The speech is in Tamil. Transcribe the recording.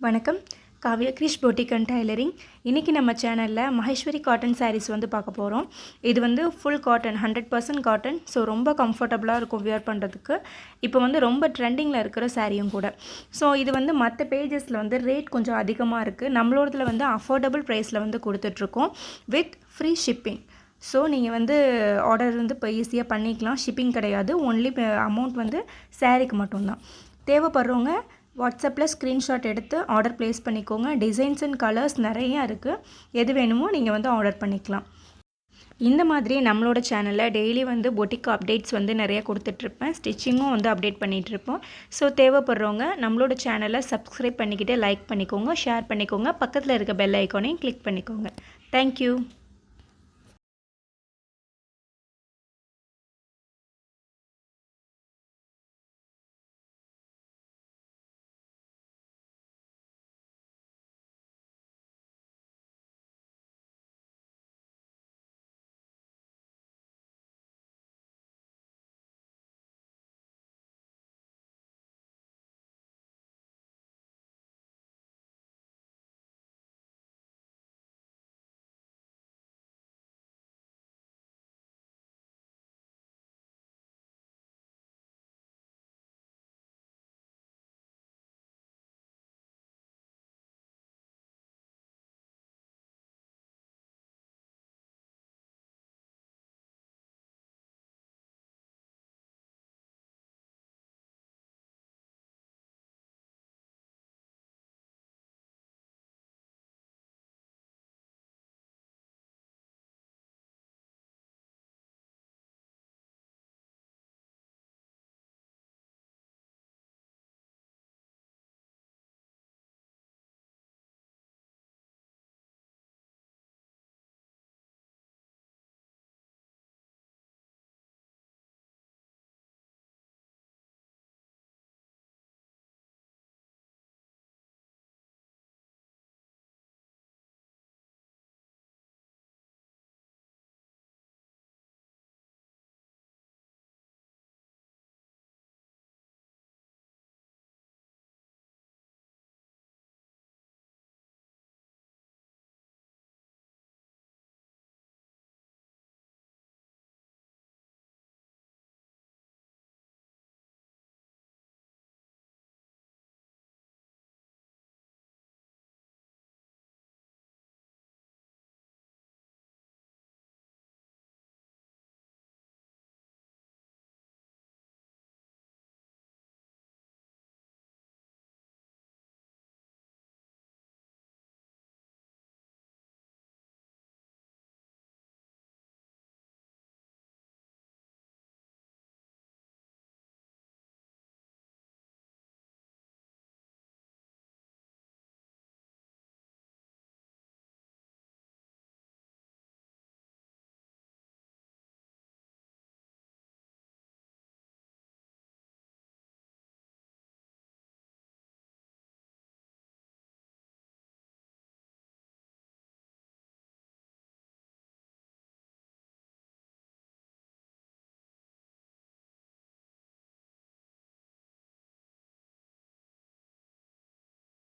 வணக்கம். Kavya Krish boutique and tailoring. இன்றைக்கி நம்ம சேனலில் மகேஸ்வரி காட்டன் சாரீஸ் வந்து பார்க்க போகிறோம். இது வந்து ஃபுல் காட்டன், 100% காட்டன். ஸோ ரொம்ப கம்ஃபர்டபுளாக இருக்கும் வியர் பண்ணுறதுக்கு. இப்போ வந்து ரொம்ப ட்ரெண்டிங்கில் இருக்கிற சாரியும் கூட. ஸோ இது வந்து மற்ற பேஜஸில் வந்து ரேட் கொஞ்சம் அதிகமாக இருக்குது. நம்மளோடதில் வந்து அஃபோர்டபுள் ப்ரைஸில் வந்து கொடுத்துட்ருக்கோம் வித் ஃப்ரீ ஷிப்பிங். ஸோ நீங்கள் வந்து ஆர்டர் வந்து இப்போ ஈஸியாக பண்ணிக்கலாம். ஷிப்பிங் கிடையாது. ஒன்லி அமௌண்ட் வந்து சாரீக்கு மட்டும்தான். தேவைப்படுறவங்க வாட்ஸ்அப்பில் ஸ்க்ரீன்ஷாட் எடுத்து ஆர்டர் ப்ளேஸ் பண்ணிக்கோங்க. டிசைன்ஸ் அண்ட் கலர்ஸ் நிறையா இருக்குது. எது வேணுமோ நீங்கள் வந்து ஆர்டர் பண்ணிக்கலாம். இந்த மாதிரி நம்மளோட சேனலில் டெய்லி வந்து பொட்டிக் அப்டேட்ஸ் வந்து நிறையா கொடுத்துட்ருப்பேன். ஸ்டிச்சிங்கும் வந்து அப்டேட் பண்ணிகிட்ருப்போம். ஸோ தேவைப்படுறவங்க நம்மளோட சேனலை சப்ஸ்கிரைப் பண்ணிக்கிட்டு லைக் பண்ணிக்கோங்க, ஷேர் பண்ணிக்கோங்க. பக்கத்தில் இருக்க பெல் ஐக்கானையும் கிளிக் பண்ணிக்கோங்க. தேங்க்யூ.